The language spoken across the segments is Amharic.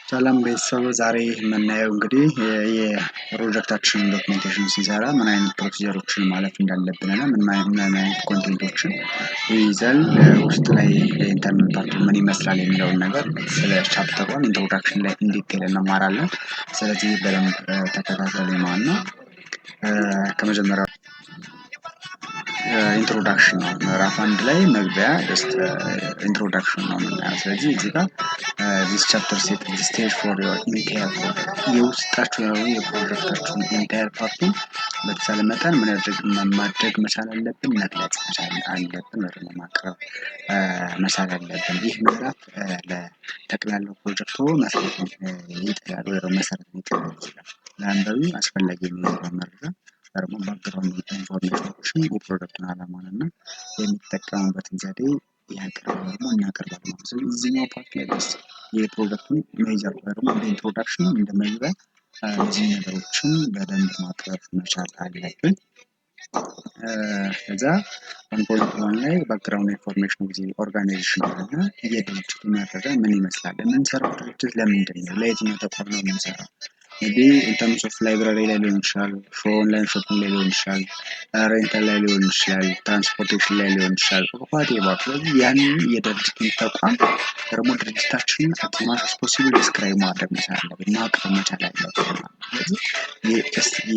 ሰላም ቤተሰብ ዛሬ የምናየው እንግዲህ የፕሮጀክታችንን ዶክመንቴሽን ሲሰራ ምን አይነት ፕሮሲጀሮችን ማለፍ እንዳለብን እና ምን አይነት ኮንቴንቶችን ይይዛል ውስጥ ላይ ኢንተርናል ፓርቱ ምን ይመስላል የሚለውን ነገር ስለ ቻፕተር 1 ኢንትሮዳክሽን ላይ ኢንዲቴል እንማራለን። ስለዚህ በደንብ ተከታተሉ ማለት ነው። ከመጀመሪያው ኢንትሮዳክሽን ነው። ምዕራፍ 1 ላይ መግቢያ ጀስት ኢንትሮዳክሽን ነው የምናየው። ስለዚህ እዚህ ጋር this chapter set the stage for your entire project የውስጣችሁ ያለው የፕሮጀክታችሁን ኢንታየር ፓርቱን በተቻለ መጠን ማድረግ መቻል አለብን፣ መግለጽ መቻል አለብን፣ ወይም ማቅረብ መቻል አለብን። ይህ ምዕራፍ ለጠቅላላው ፕሮጀክቱ መሰረት ይጥላል ወይም መሰረት ሊጥል ይችላል። ለአንባቢ አስፈላጊ የሚሆነው መረጃ ደግሞ ባክግራውንድ ኢንፎርሜሽኖችን የፕሮጀክቱን ዓላማን እና የሚጠቀሙበትን ዘዴ ያቀርባል ደግሞ እናቀርባለን ማለት ነው። ስለዚህ እዚህኛው ፓርት ላይ ደስ የፕሮጀክቱን ሜጀር ወይ ደግሞ እንደ ኢንትሮዳክሽን እንደ መግቢያ እነዚህ ነገሮችን በደንብ ማቅረብ መቻል አለብን። ከዛ 1.1 ላይ ባክግራውንድ ኢንፎርሜሽን ጊዜ ኦርጋናይዜሽን እና የድርጅቱ መረጃ ምን ይመስላል፣ የምንሰራው ድርጅት ለምንድን ነው፣ ለየትኛው ተቋም ነው የምንሰራው፣ ሜቢ ኢን ተርምስ ኦፍ ላይብራሪ ላይ ሊሆን ይችላል፣ ኦንላይን ሾፒንግ ላይ ሊሆን ይችላል፣ ሬንታል ላይ ሊሆን ይችላል፣ ትራንስፖርቴሽን ላይ ሊሆን ይችላል። ዋቴቨር ስለዚህ ያንን የድርጅቱን ተቋም ደግሞ ድርጅታችንን አትማስ ፖሲብል ዲስክራይብ ማድረግ መቻል አለብን፣ ማቅረብ መቻል አለብን። ስለዚህ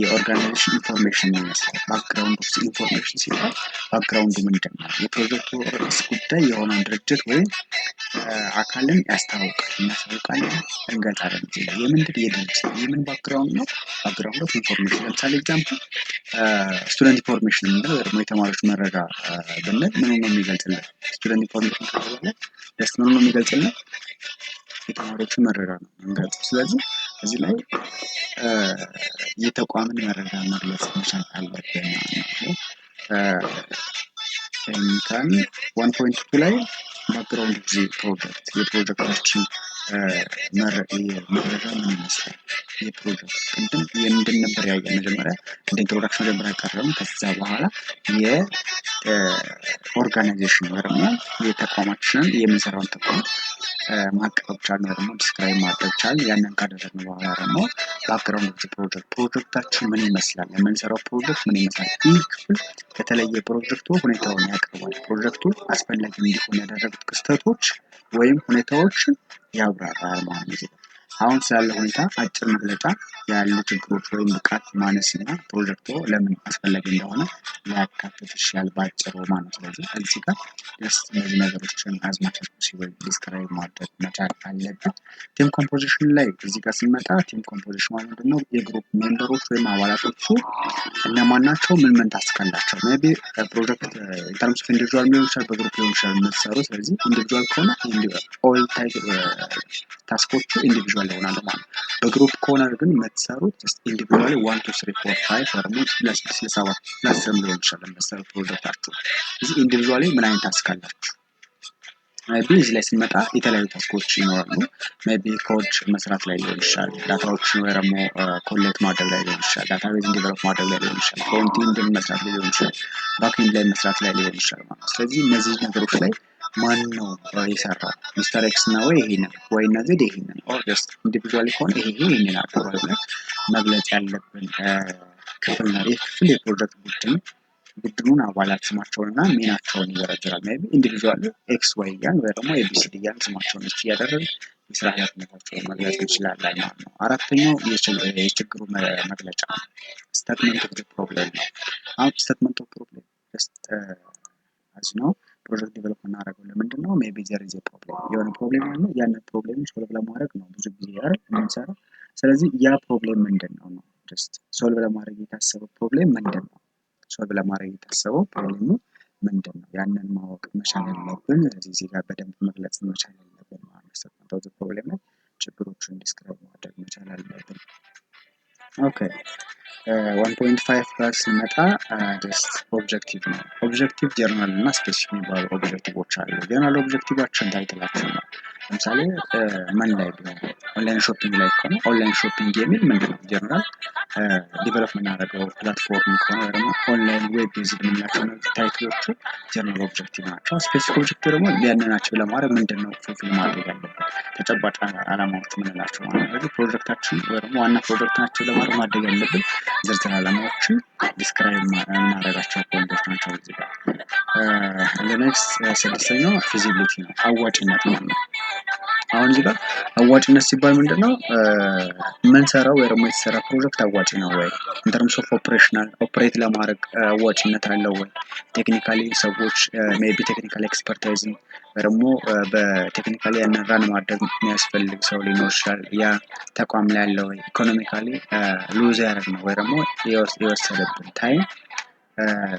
የኦርጋናይዜሽን ኢንፎርሜሽን ይመስላል። ባክግራውንድ ኦፍ ኢንፎርሜሽን ሲባል ባክግራውንዱ ምንድን ነው፣ የፕሮጀክቱ ርዕስ ጉዳይ የሆነውን ድርጅት ወይም አካልን ያስታውቃል፣ እናሳውቃለን፣ እንገልጻለን። የምንድን የድርጅት የምን ባክግራውንድ ነው? ባክግራውንድ ኦፍ ኢንፎርሜሽን። ለምሳሌ ኤግዛምፕል ስቱደንት ኢንፎርሜሽን የምንለው ወይ ደግሞ የተማሪዎች መረጃ ብንል ምኑ ነው የሚገልጽልን? ስቱደንት ኢንፎርሜሽን ከተባለ ደስ ምኑ ነው የሚገልጽልን? የተማሪዎችን መረጃ ነው የሚገልጽ። ስለዚህ እዚህ ላይ የተቋምን መረጃ መግለጽ መቻል አለብን ነው። ካን 1.2 ላይ ባክግራውንድ ጊዜ ፕሮጀክት የፕሮጀክታችን መረጃ ምን ይመስላል፣ የፕሮጀክት ቅድም የምንድን ነበር ያየን መጀመሪያ እንደ ኢንትሮዳክሽን መጀመሪያ ያቀረብን። ከዛ በኋላ የኦርጋናይዜሽን ወይ ደግሞ የተቋማችንን የምንሰራውን ተቋም ማቀረብ ቻልን፣ ደግሞ ዲስክራይብ ማድረግ ቻልን። ያንን ካደረግን በኋላ ደግሞ ባክግራውንድ ፕሮጀክታችን ምን ይመስላል፣ የምንሰራው ፕሮጀክት ምን ይመስላል። ይህ ክፍል ከተለየ ፕሮጀክቱ ሁኔታውን ያቀርባል። ፕሮጀክቱ አስፈላጊ እንዲሆን ያደረጉት ክስተቶች ወይም ሁኔታዎችን ያብራራል ማለት ነው። አሁን ስላለ ሁኔታ አጭር መግለጫ ያሉ ችግሮች ወይም ብቃት ማነስ እና ፕሮጀክቱ ለምን አስፈላጊ እንደሆነ ሊያካትት ይችላል ባጭሩ ማለት ነው። ስለዚህ እዚህ ጋር ደስ እነዚህ ነገሮችን አዝማች ፖሲብል ዲስክራይብ ማድረግ መቻል አለብን። ቲም ኮምፖዚሽን ላይ እዚህ ጋር ስንመጣ ቲም ኮምፖዚሽን ማለት ምንድን ነው? የግሩፕ ሜምበሮች ወይም አባላቶቹ እነማን ናቸው? ምን ታስክ አላቸው? ሜይ ቢ ፕሮጀክት ኢንተርምስ ኦፍ ኢንዲቪጁዋል ሊሆን ይችላል፣ በግሩፕ ሊሆን ይችላል የምትሰሩ። ስለዚህ ኢንዲቪጁዋል ከሆነ ኦል ታይፕ ታስኮቹ ኢንዲቪጁዋል ይሆናሉ ማለት ነው። በግሩፕ ከሆነ ግን የምትሰሩት ኢንዲቪጁዋሊ 1 2 3 4 5 ወይ ደግሞ +7 ሊሆን ይችላል የምትሰሩት ፕሮጀክታችሁ። እዚህ ኢንዲቪጁዋሊ ምን አይነት ታስክ አላችሁ? ሜቢ እዚህ ላይ ስንመጣ የተለያዩ ታስኮች ይኖራሉ። ሜቢ ኮድ መስራት ላይ ሊሆን ይችላል፣ ዳታዎችን ወይ ደግሞ ኮሌክት ማድረግ ላይ ሊሆን ይችላል፣ ዳታቤዝ ዲቨሎፕ ማድረግ ላይ ሊሆን ይችላል፣ ፍሮንት መስራት ላይ ሊሆን ይችላል፣ ባክኤንድ ላይ መስራት ላይ ሊሆን ይችላል ማለት ነው። ስለዚህ እነዚህ ነገሮች ላይ ማን ነው የሰራው? ሚስተር ኤክስ ነው ወይ ይሄንን ወይ እነዚህ ይሄንን ኦር ጀስት ኢንዲቪጁዋሊ ከሆነ ይሄንን አድርጓል ብለን መግለጽ ያለብን ክፍል ነው። ይህ ክፍል የፕሮጀክት ቡድኑን አባላት ስማቸውን እና ሚናቸውን ይዘረዝራል። ሜይ ቢ ኢንዲቪጁዋል ኤክስ ዋይ እያልን ወይ ደግሞ ኤቢሲዲ እያልን ስማቸውን እያደረግን የስራ ኃላፊነታቸውን መግለጽ እንችላለን ማለት ነው። አራተኛው የችግሩ መግለጫ ነው። ስቴትመንት ኦፍ ፕሮብሌም ነው። አሁን ስቴትመንት ኦፍ ፕሮብሌም አዝ ነው ፕሮጀክት ዲቨሎፕ እናደርገው ለምንድን ነው? ሜይ ቢ ዘር ኢዝ ኤ ፕሮብሌም፣ የሆነ ፕሮብሌም አለ። ያንን ፕሮብሌም ሶልቭ ለማድረግ ነው ብዙ ጊዜ አይደል የምንሰራው። ስለዚህ ያ ፕሮብሌም ምንድን ነው ነው ጀስት ሶልቭ ለማድረግ የታሰበው ፕሮብሌም ምንድን ነው? ሶልቭ ለማድረግ የታሰበው ፕሮብሌሙ ምንድን ነው? ያንን ማወቅ መቻል ያለብን። እዚህ ጋር በደንብ መግለጽ መቻል ያለብን ማለት ነው። ፕሮብሌም ላይ ችግሮችን ዲስክራይብ ማድረግ መቻል አለብን። ኦኬ 1.5 ጋር ሲመጣ ጀስት ኦብጀክቲቭ ነው። ኦብጀክቲቭ ጀነራል እና ስፔሲፊክ የሚባሉ ኦብጀክቲቮች አሉ። ጀነራል ኦብጀክቲቫችን ታይትላችን ነው። ለምሳሌ ምን ላይ ቢሆን ኦንላይን ሾፒንግ ላይ ከሆነ ኦንላይን ሾፒንግ የሚል ምንድነው ጀነራል ዲቨሎፕ የምናደርገው ፕላትፎርም ከሆነ ደግሞ ኦንላይን ዌብ ቤዝድ የምንላቸው ታይትሎቹ ጀነራል ኦብጀክቲቭ ናቸው። ስፔሲፊክ ኦብጀክቲቭ ደግሞ ያንናቸው ለማድረግ ምንድነው ፉልፊል ማድረግ ያለብን ተጨባጭ ዓላማዎች የምንላቸው ማለት ነው። ስለዚህ ፕሮጀክታችን ወይ ደግሞ ዋና ፕሮጀክታችን ለማድረግ ማድረግ ያለብን ዝርዝር ዓላማዎችን ዲስክራይብ የምናደርጋቸው ፖይንቶች ናቸው እዚህ ጋር። ኔክስት ስድስተኛው ፊዚቢሊቲ ነው፣ አዋጭነት ማለት ነው። አሁን እዚህ ጋር አዋጭነት ሲባል ምንድነው የምንሰራው ወይ ደግሞ የተሰራ ፕሮጀክት አዋጭ ነው ወይ፣ ኢንተርምስ ኦፍ ኦፕሬሽናል ኦፕሬት ለማድረግ አዋጭነት አለው ወይ፣ ቴክኒካሊ ሰዎች ሜቢ ቴክኒካል ኤክስፐርታይዝም ወይ ደግሞ በቴክኒካሊ ያንን ራን ማድረግ የሚያስፈልግ ሰው ሊኖር ይችላል። ያ ተቋም ላይ ያለው ወይ ኢኮኖሚካሊ ሉዝ ያደርግ ነው ወይ ደግሞ የወሰደብን ታይም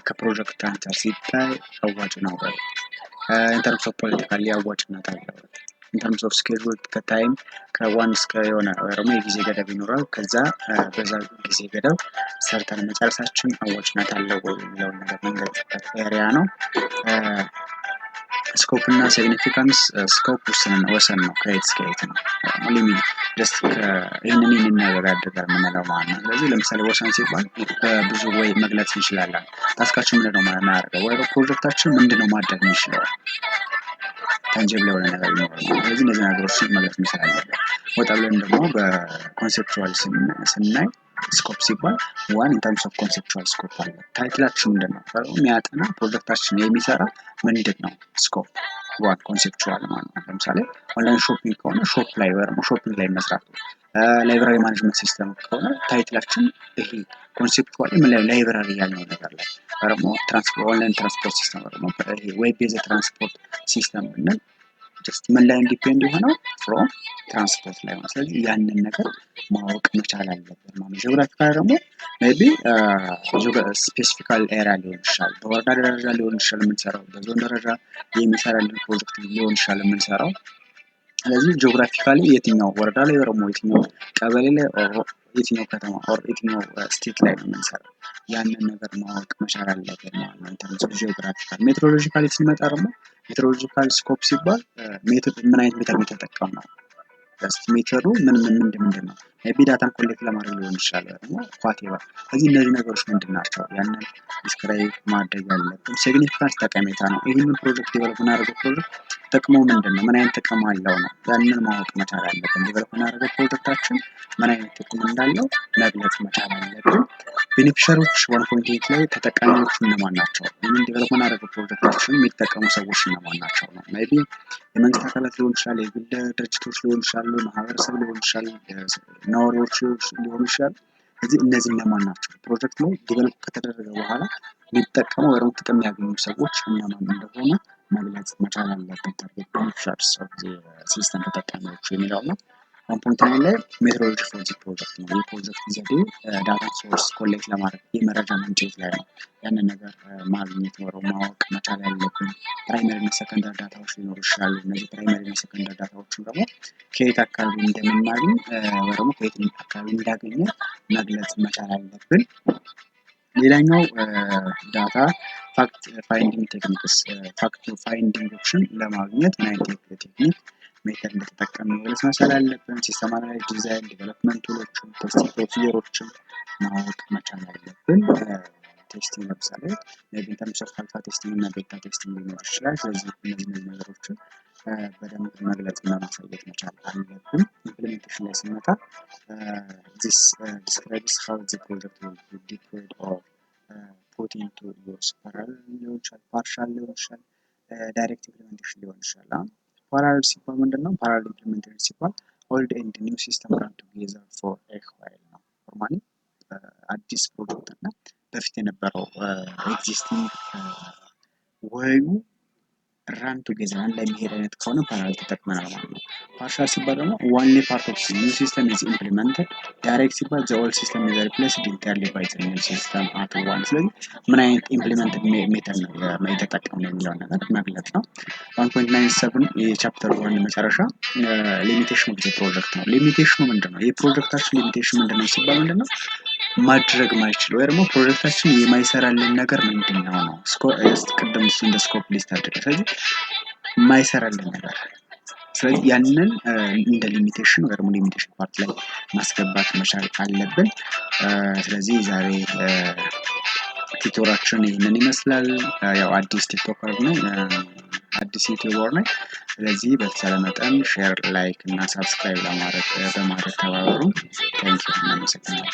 ከፕሮጀክት አንጻር ሲታይ አዋጭ ነው ወይ፣ ኢንተርምስ ኦፍ ፖለቲካሊ አዋጭነት አለው ወይ፣ ኢንተርምስ ኦፍ ስኬጁል ከታይም ከዋን እስከ የሆነ ወይ ደግሞ የጊዜ ገደብ ይኖራል። ከዛ በዛ ጊዜ ገደብ ሰርተን መጨረሳችን አዋጭነት አለው ወይ የሚለውን ነገር የምንገልጽበት ኤሪያ ነው። ስኮፕ እና ሲግኒፊካንስ ስኮፕ ወሰን ነው፣ ከየት እስከ የት ነው ሊሚት ጀስት ይህንን ነገር ያደርጋል የምንለው ማለት ነው። ስለዚህ ለምሳሌ ወሰን ሲባል ብዙ ወይ መግለጽ እንችላለን። ታስካችን ምንድነው የምናደርገው ወይ ፕሮጀክታችን ምንድነው ማድረግ የሚችለው ታንጀብል የሆነ ነገር ይኖራል። ስለዚህ እነዚህ ነገሮችን መግለጽ መቻል አለብን። ወጣ ብለን ደግሞ በኮንሴፕቹዋል ስናይ ስኮፕ ሲባል ዋን ኢንተርምስ ኦፍ ኮንሴፕቹዋል ስኮፕ አለ። ታይትላችን ምንድነው የሚያጠና ፕሮጀክታችን የሚሰራ ምንድነው ስኮፕ ዋን ኮንሴፕቹዋል ማለት ነው። ለምሳሌ ኦንላይን ሾፒንግ ከሆነ ሾፕ ላይ ወይ ደግሞ ሾፒንግ ላይ መስራት ነው። ላይብራሪ ማኔጅመንት ሲስተም ከሆነ ታይትላችን ይሄ ኮንሴፕቹዋሊ ምን ላይ ላይብራሪ ያለው ነገር ላይ ደግሞ ትራንስፖርት ኦንላይን ትራንስፖርት ሲስተም ደግሞ ይሄ ዌብ ቤዝድ ትራንስፖርት ሲስተም ብንል ጀስት ምን ላይ ዲፔንድ የሆነው ፍሮም ትራንስፖርት ላይ ነው። ስለዚህ ያንን ነገር ማወቅ መቻል አለብን ማለት ነው። ጂኦግራፊካል ደግሞ ሜቢ ስፔሲፊካል ኤሪያ ሊሆን ይችላል፣ በወረዳ ደረጃ ሊሆን ይችላል የምንሰራው፣ በዞን ደረጃ የሚሰራልን ፕሮጀክት ሊሆን ይችላል የምንሰራው። ስለዚህ ጂኦግራፊካሊ የትኛው ወረዳ ላይ ደግሞ የትኛው ቀበሌ ላይ የትኛው ከተማ ኦር የትኛው ስቴት ላይ ነው የምንሰራው ያንን ነገር ማወቅ መቻል አለብን ማለት ነው። ኢንተርምስ ኦፍ ጂኦግራፊካል ሜትሮሎጂካሊ ሲመጣ ደግሞ ሜትሮሎጂካል ስኮፕ ሲባል ምን አይነት ሜተር የተጠቀም ነው፣ ሜተሩ ምንድን ነው፣ ሜቢ ዳታን ኮሌክት ለማድረግ ሊሆን ይችላል ደግሞ ኳቴቨር። ስለዚህ እነዚህ ነገሮች ምንድን ናቸው ያንን ዲስክራይብ ማድረግ ያለብን። ሲግኒፊካንስ ጠቀሜታ ነው። ይህንን ፕሮጀክት ዴቨሎፕ እናደርገው ፕሮጀክት ጥቅሙ ምንድን ነው፣ ምን አይነት ጥቅም አለው ነው ያንን ማወቅ መቻል አለብን። ዴቨሎፕ እናደርገው ፕሮጀክታችን ምን አይነት ጥቅም እንዳለው መግለጽ መቻል አለብን። ቤኔፊሻሪዎች 1.8 ላይ ተጠቃሚዎቹ እነማን ናቸው፣ ይህንን ዴቨሎፕ እናደርገው ፕሮጀክታችን የሚጠቀሙ ሰዎች እነማን ናቸው ነው። ሜቢ የመንግስት አካላት ሊሆን ይችላል፣ የግል ድርጅቶች ሊሆን ይችላሉ፣ ማህበረሰብ ሊሆን ይችላል፣ ነዋሪዎች ሊሆኑ ይችላሉ። ስለዚህ እነዚህ እነማን ናቸው ፕሮጀክት ላይ ዴቨሎፕ ከተደረገ በኋላ ሊጠቀሙ ወይም ጥቅም ያገኙ ሰዎች እነማን እንደሆነ መግለጽ መቻል አለብን። ታርጌት ቤኔፊሻሪስ ኦፍ ሲስተም ተጠቃሚዎች የሚለው ነው። 1.9 ላይ ሜትሮሎጂ ፎር ዚ ፕሮጀክት ነው። የፕሮጀክት ዘዴ ዳታ ሶርስ ኮሌክት ለማድረግ የመረጃ ምንጭ ላይ ነው ያንን ነገር ማግኘት ወይም ማወቅ መቻል ያለብን። ፕራይመሪ እና ሰከንዳሪ ዳታዎች ሊኖሩ ይችላሉ። እነዚህ ፕራይመሪ እና ሰከንዳሪ ዳታዎችን ደግሞ ከየት አካባቢ እንደምናገኝ ወይ ደግሞ ከየት አካባቢ እንዳገኘ መግለጽ መቻል አለብን። ሌላኛው ዳታ ፋክት ፋይንዲንግ ቴክኒክስ፣ ፋክት ፋይንዲንጎችን ለማግኘት ምን አይነት ቴክኒክ ሜተድ እንደተጠቀምን መግለጽ መቻል አለብን። ሲስተም አናላይዝ ዲዛይን ዴቨሎፕመንት ቱሎችን ቴስቲንግ ፕሮሲጀሮችን ማወቅ መቻል አለብን። ቴስቲንግ ለምሳሌ ኢንተርምስ ኦፍ አልፋ ቴስቲንግ እና ቤታ ቴስቲንግ ሊኖር ይችላል። ስለዚህ እነዚህ ነገሮችን በደንብ መግለጽ እና ማሳየት መቻል አለብን። ኢምፕሊሜንቴሽን ላይ ስንመጣ this describes how the project will be deployed or put into use። ፓራሌል ሊሆን ይችላል፣ ፓርሻል ሊሆን ይችላል፣ ዳይሬክት ኢምፕሊሜንቴሽን ሊሆን ይችላል። ፓራሌል ሲባል ምንድነው? ፓራሌል ኢምፕሊሜንቴሽን ሲባል ኦልድ ኤንድ ኒው ሲስተም ራን ቱጌዘር ፎር ኤ ዋይል ነው። ኖርማሊ አዲስ ፕሮጀክት እና በፊት የነበረው ኤግዚስቲንግ ወዩ ራን ቱጌዘር አንድ ላይ የሚሄድ አይነት ከሆነ ፓራሌል ተጠቅመናል ማለት ነው። ፓርሻል ሲባል ደግሞ ዋንሊ ፓርት ኦፍ ኒው ሲስተም ኢዝ ኢምፕሊመንትድ። ዳይሬክት ሲባል ዘ ኦልድ ሲስተም ኢዝ ሪፕሌስድ ኢንታይርሊ ባይ ዘ ኒው ሲስተም አት ዋን። ስለዚህ ምን አይነት ኢምፕሊመንትድ ሜተድ ነው የተጠቀምነው የሚለውን ነገር መግለጽ ነው። 1.97 የቻፕተር 1 መጨረሻ ሊሚቴሽን ኦፍ ዘ ፕሮጀክት ነው። ሊሚቴሽኑ ምንድነው? የፕሮጀክታችን ሊሚቴሽን ምንድነው ሲባል ምንድነው ማድረግ ማይችል ወይ ደግሞ ፕሮጀክታችን የማይሰራልን ነገር ምንድነው ነው። ቅድም እንደ ስኮፕ ሊስት አድርገን ስለዚህ የማይሰራልን ነገር ስለዚህ ያንን እንደ ሊሚቴሽን ወይ ደግሞ ሊሚቴሽን ፓርት ላይ ማስገባት መቻል አለብን። ስለዚህ ዛሬ ቲቶራችን ይህንን ይመስላል። ያው አዲስ ቲክቶከር ነው፣ አዲስ ዩቲዩበር ነኝ። ስለዚህ በተቻለ መጠን ሼር፣ ላይክ እና ሳብስክራይብ በማድረግ ተባበሩ። ታንኪዩ። እናመሰግናለን።